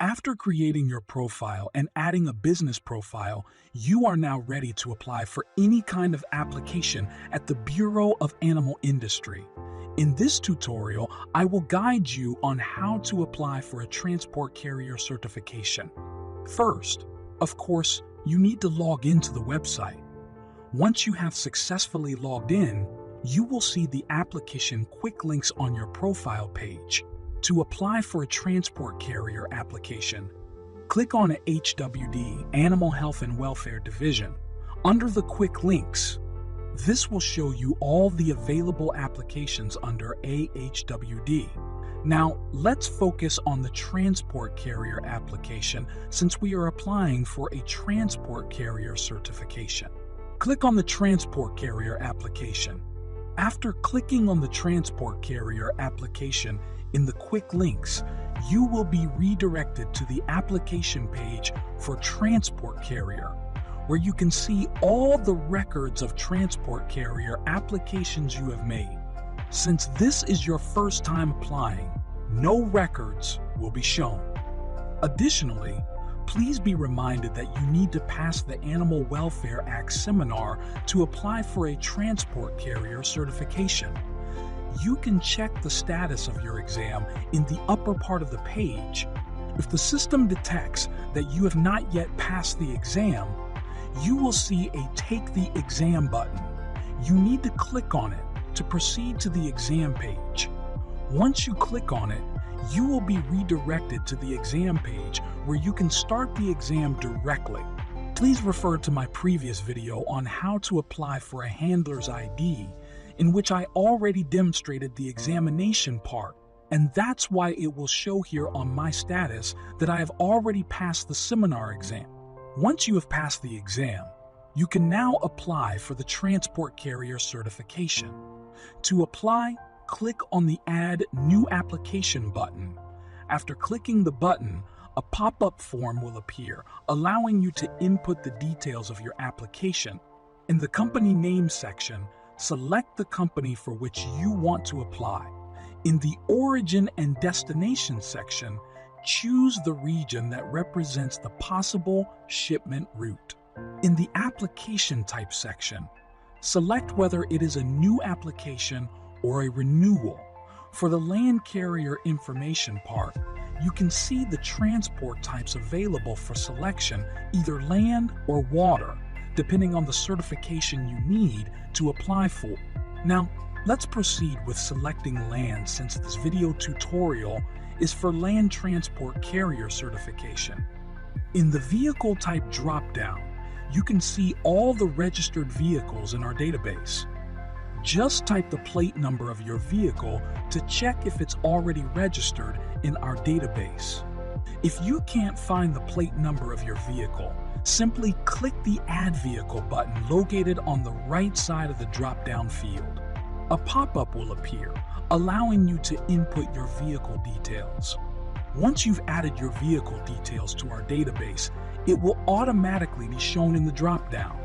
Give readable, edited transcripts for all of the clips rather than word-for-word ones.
After creating your profile and adding a business profile, you are now ready to apply for any kind of application at the Bureau of Animal Industry. In this tutorial, I will guide you on how to apply for a transport carrier certification. First, of course, you need to log into the website. Once you have successfully logged in, you will see the application quick links on your profile page. To apply for a transport carrier application, click on HWD, Animal Health and Welfare Division, under the quick links. This will show you all the available applications under AHWD. Now, let's focus on the transport carrier application since we are applying for a transport carrier certification. Click on the transport carrier application. After clicking on the transport carrier application in the quick links, you will be redirected to the application page for transport carrier, where you can see all the records of transport carrier applications you have made. Since this is your first time applying, no records will be shown. Additionally, please be reminded that you need to pass the Animal Welfare Act seminar to apply for a transport carrier certification. You can check the status of your exam in the upper part of the page. If the system detects that you have not yet passed the exam, you will see a Take the Exam button. You need to click on it to proceed to the exam page. Once you click on it, you will be redirected to the exam page where you can start the exam directly. Please refer to my previous video on how to apply for a handler's ID, in which I already demonstrated the examination part, and that's why it will show here on my status that I have already passed the seminar exam. Once you have passed the exam, you can now apply for the transport carrier certification. To apply, click on the Add New Application button. After clicking the button, a pop-up form will appear, allowing you to input the details of your application. In the Company Name section, select the company for which you want to apply. In the Origin and Destination section, choose the region that represents the possible shipment route. In the Application Type section, select whether it is a new application or a renewal. For the land carrier information part, you can see the transport types available for selection, either land or water, depending on the certification you need to apply for. Now, let's proceed with selecting land since this video tutorial is for land transport carrier certification. In the vehicle type dropdown, you can see all the registered vehicles in our database. Just type the plate number of your vehicle to check if it's already registered in our database. If you can't find the plate number of your vehicle, simply click the Add Vehicle button located on the right side of the drop-down field. A pop-up will appear, allowing you to input your vehicle details. Once you've added your vehicle details to our database, it will automatically be shown in the drop-down.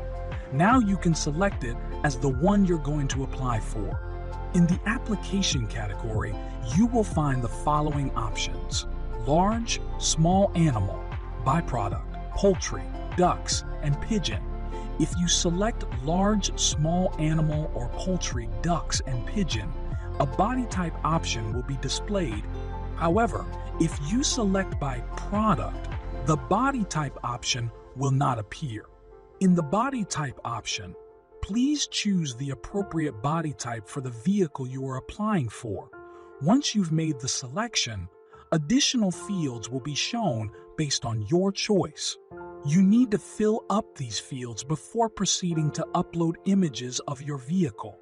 Now you can select it as the one you're going to apply for. In the application category, you will find the following options: large, small animal, byproduct, poultry, ducks, and pigeon. If you select large, small animal, or poultry, ducks, and pigeon, a body type option will be displayed. However, if you select by product, the body type option will not appear. In the body type option, please choose the appropriate body type for the vehicle you are applying for. Once you've made the selection, additional fields will be shown based on your choice. You need to fill up these fields before proceeding to upload images of your vehicle.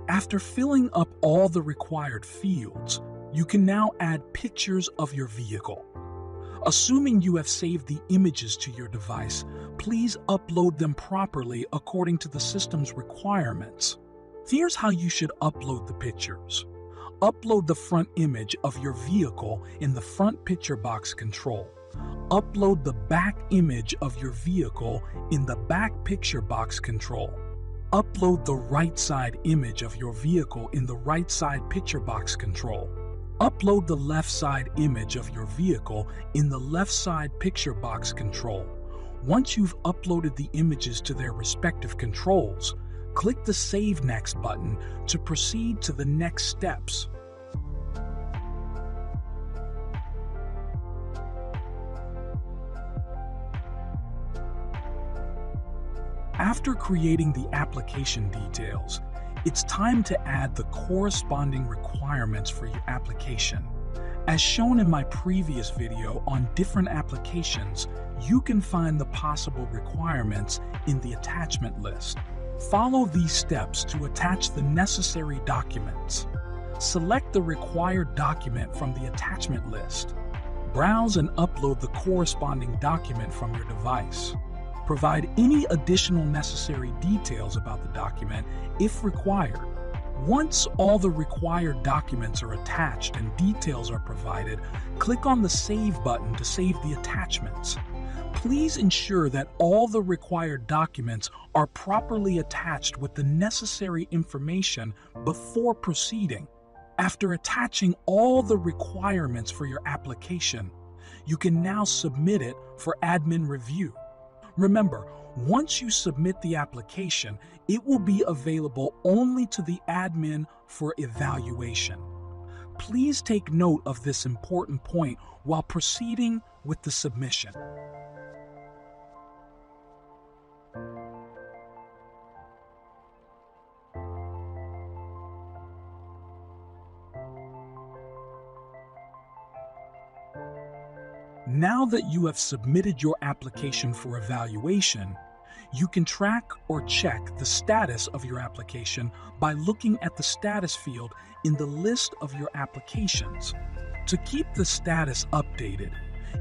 After filling up all the required fields, you can now add pictures of your vehicle. Assuming you have saved the images to your device, please upload them properly according to the system's requirements. Here's how you should upload the pictures. Upload the front image of your vehicle in the front picture box control. Upload the back image of your vehicle in the back picture box control. Upload the right side image of your vehicle in the right side picture box control. Upload the left side image of your vehicle in the left side picture box control. Once you've uploaded the images to their respective controls, click the Save Next button to proceed to the next steps. After creating the application details, it's time to add the corresponding requirements for your application. As shown in my previous video on different applications, you can find the possible requirements in the attachment list. Follow these steps to attach the necessary documents. Select the required document from the attachment list. Browse and upload the corresponding document from your device. Provide any additional necessary details about the document if required. Once all the required documents are attached and details are provided, click on the Save button to save the attachments. Please ensure that all the required documents are properly attached with the necessary information before proceeding. After attaching all the requirements for your application, you can now submit it for admin review. Remember, once you submit the application, it will be available only to the admin for evaluation. Please take note of this important point while proceeding with the submission. Now that you have submitted your application for evaluation, you can track or check the status of your application by looking at the status field in the list of your applications. To keep the status updated,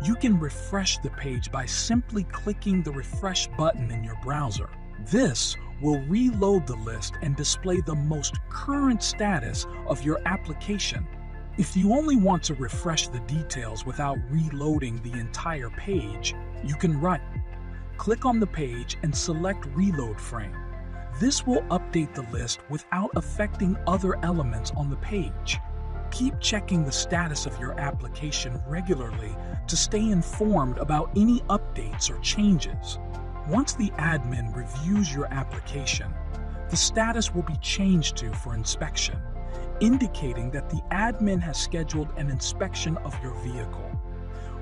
you can refresh the page by simply clicking the refresh button in your browser. This will reload the list and display the most current status of your application. If you only want to refresh the details without reloading the entire page, you can click on the page and select Reload Frame. This will update the list without affecting other elements on the page. Keep checking the status of your application regularly to stay informed about any updates or changes. Once the admin reviews your application, the status will be changed to for inspection, indicating that the admin has scheduled an inspection of your vehicle.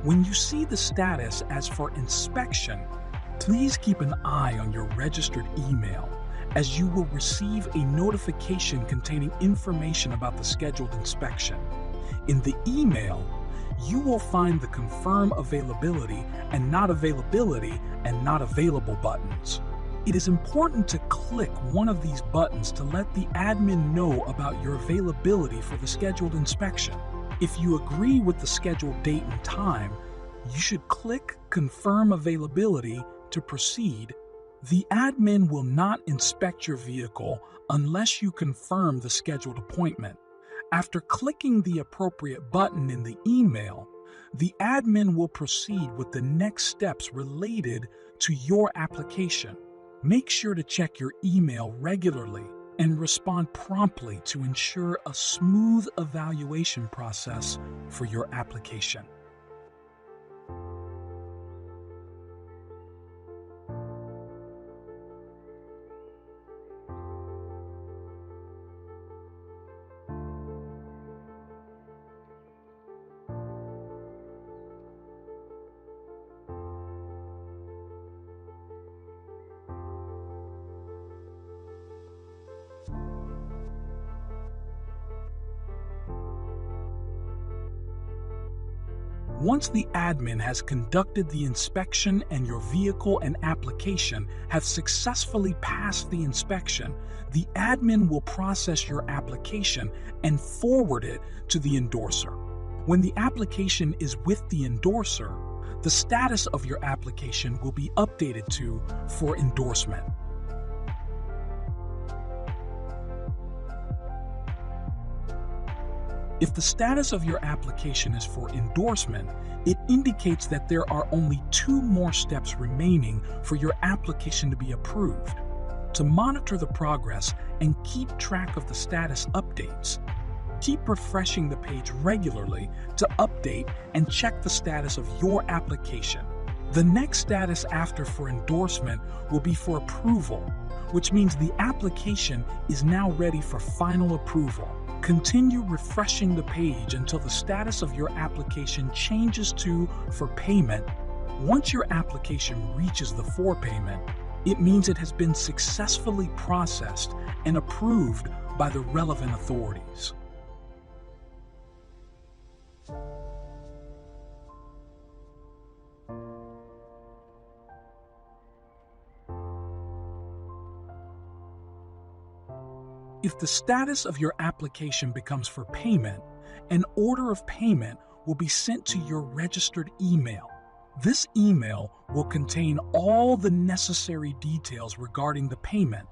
When you see the status as for inspection, please keep an eye on your registered email, as you will receive a notification containing information about the scheduled inspection. In the email, you will find the Confirm Availability and Not Available buttons. It is important to click one of these buttons to let the admin know about your availability for the scheduled inspection. If you agree with the scheduled date and time, you should click Confirm Availability to proceed. The admin will not inspect your vehicle unless you confirm the scheduled appointment. After clicking the appropriate button in the email, the admin will proceed with the next steps related to your application. Make sure to check your email regularly and respond promptly to ensure a smooth evaluation process for your application. Once the admin has conducted the inspection and your vehicle and application have successfully passed the inspection, the admin will process your application and forward it to the endorser. When the application is with the endorser, the status of your application will be updated to for endorsement. If the status of your application is for endorsement, it indicates that there are only 2 more steps remaining for your application to be approved. To monitor the progress and keep track of the status updates, keep refreshing the page regularly to update and check the status of your application. The next status after for endorsement will be for approval, which means the application is now ready for final approval. Continue refreshing the page until the status of your application changes to for payment. Once your application reaches the for payment, it means it has been successfully processed and approved by the relevant authorities. If the status of your application becomes for payment, an order of payment will be sent to your registered email. This email will contain all the necessary details regarding the payment,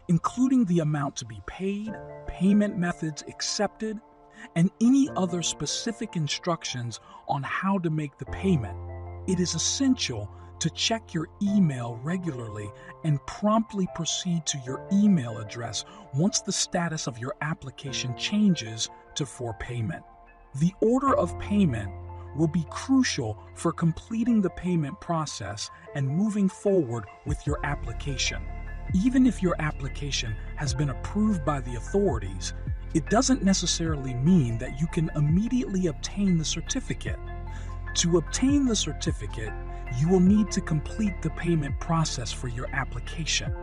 including the amount to be paid, payment methods accepted, and any other specific instructions on how to make the payment. It is essential to check your email regularly and promptly proceed to your email address once the status of your application changes to for payment. The order of payment will be crucial for completing the payment process and moving forward with your application. Even if your application has been approved by the authorities, it doesn't necessarily mean that you can immediately obtain the certificate. To obtain the certificate, you will need to complete the payment process for your application.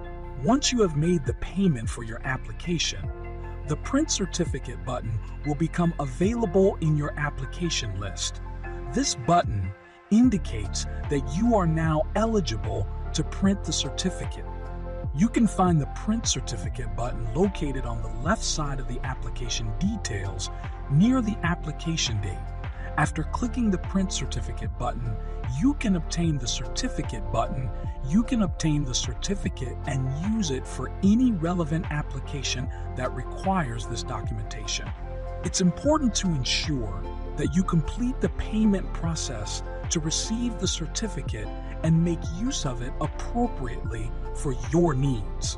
Once you have made the payment for your application, the Print Certificate button will become available in your application list. This button indicates that you are now eligible to print the certificate. You can find the Print Certificate button located on the left side of the application details near the application date. After clicking the Print Certificate button, you can obtain the certificate button. You can obtain the certificate and use it for any relevant application that requires this documentation. It's important to ensure that you complete the payment process to receive the certificate and make use of it appropriately for your needs.